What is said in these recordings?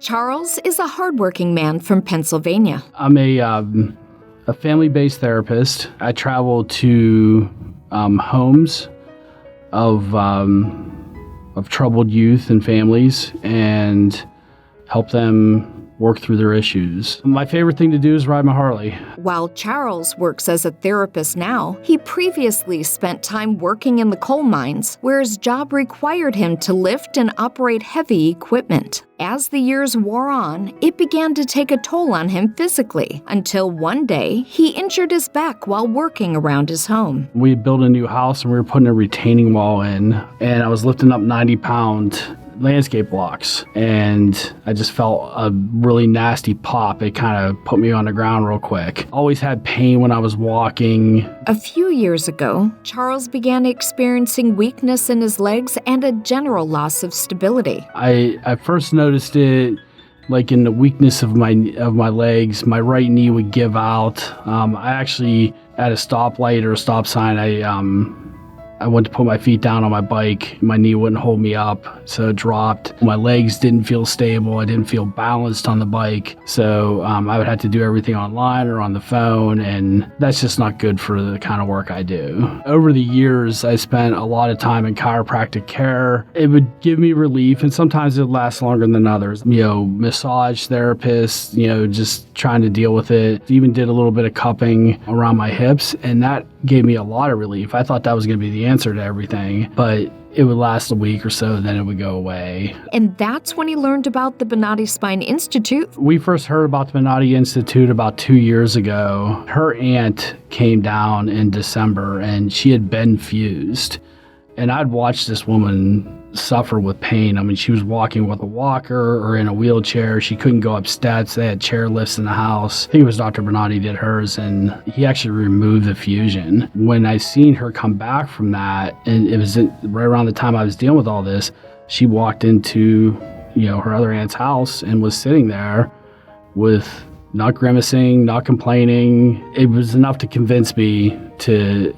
Charles is a hardworking man from Pennsylvania. I'm a family-based therapist. I travel to homes of troubled youth and families and help them work through their issues. My favorite thing to do is ride my Harley. While Charles works as a therapist now, he previously spent time working in the coal mines, where his job required him to lift and operate heavy equipment. As the years wore on, it began to take a toll on him physically, until one day he injured his back while working around his home. We built a new house and we were putting a retaining wall in, and I was lifting up 90-pound landscape blocks, and I just felt a really nasty pop. It kind of put me on the ground real quick. Always had pain when I was walking. A few years ago, Charles began experiencing weakness in his legs and a general loss of stability. I first noticed it like in the weakness of my legs. My right knee would give out. I actually, at a stoplight or a stop sign, I went to put my feet down on my bike. My knee wouldn't hold me up, so it dropped. My legs didn't feel stable. I didn't feel balanced on the bike. So I would have to do everything online or on the phone, and that's just not good for the kind of work I do. Over the years, I spent a lot of time in chiropractic care. It would give me relief, and sometimes it lasts longer than others. Massage therapists, just trying to deal with it. Even did a little bit of cupping around my hips, and that gave me a lot of relief. I thought that was going to be the answer to everything, but it would last a week or so, then it would go away. And that's when he learned about the Bonati Spine Institute. We first heard about the Bonati Institute about 2 years ago. Her aunt came down in December, and she had been fused. And I'd watched this woman suffer with pain. I mean, she was walking with a walker or in a wheelchair. She couldn't go up steps. They had chair lifts in the house. I think it was Dr. Bonati did hers, and he actually removed the fusion. When I seen her come back from that, and it was right around the time I was dealing with all this, she walked into, her other aunt's house and was sitting there with not grimacing, not complaining. It was enough to convince me to,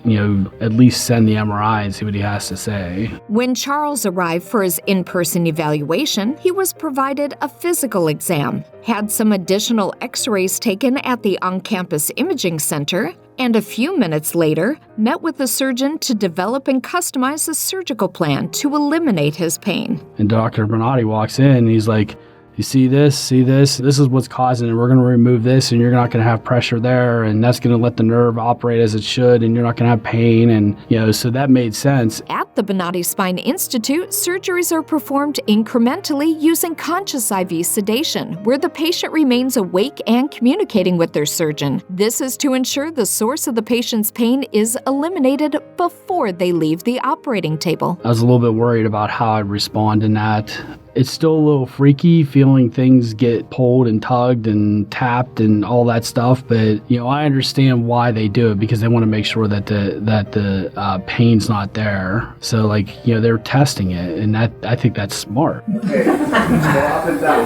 at least send the MRI and see what he has to say. When Charles arrived for his in-person evaluation, he was provided a physical exam, had some additional x-rays taken at the on-campus imaging center, and a few minutes later, met with the surgeon to develop and customize a surgical plan to eliminate his pain. And Dr. Bonati walks in and he's like, "You see this? This is what's causing it. We're going to remove this, and you're not going to have pressure there, and that's going to let the nerve operate as it should, and you're not going to have pain." And, so that made sense. At the Bonati Spine Institute, surgeries are performed incrementally using conscious IV sedation, where the patient remains awake and communicating with their surgeon. This is to ensure the source of the patient's pain is eliminated before they leave the operating table. I was a little bit worried about how I'd respond in that. It's still a little freaky feeling things get pulled and tugged and tapped and all that stuff, but I understand why they do it, because they want to make sure that the pain's not there. So they're testing it, and I think that's smart. Okay, go up and down.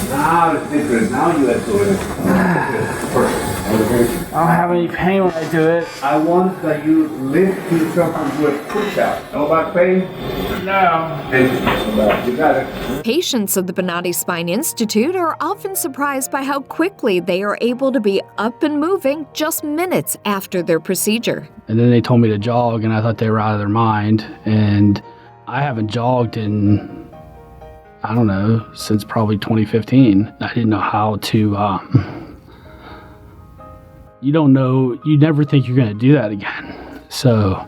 Now it's different. Now you are doing it. Perfect. I don't have any pain when I do it. I want that you lift yourself and do a push-up. No back pain? No. You got it. Patients of the Bonati Spine Institute are often surprised by how quickly they are able to be up and moving just minutes after their procedure. And then they told me to jog, and I thought they were out of their mind. And I haven't jogged in, I don't know, since probably 2015. I didn't know how to, you don't know, you never think you're going to do that again. So,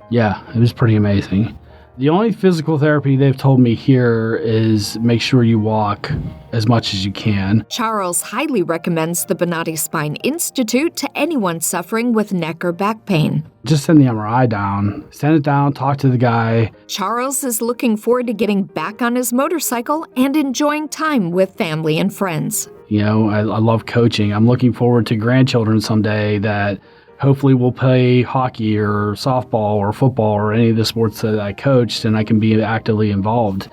yeah, it was pretty amazing. The only physical therapy they've told me here is make sure you walk as much as you can. Charles highly recommends the Bonati Spine Institute to anyone suffering with neck or back pain. Just send the MRI down. Send it down, talk to the guy. Charles is looking forward to getting back on his motorcycle and enjoying time with family and friends. I love coaching. I'm looking forward to grandchildren someday that hopefully will play hockey or softball or football or any of the sports that I coached, and I can be actively involved.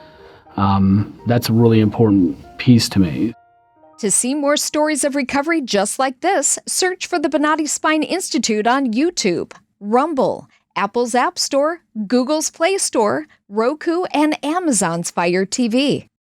That's a really important piece to me. To see more stories of recovery just like this, search for the Bonati Spine Institute on YouTube, Rumble, Apple's App Store, Google's Play Store, Roku, and Amazon's Fire TV.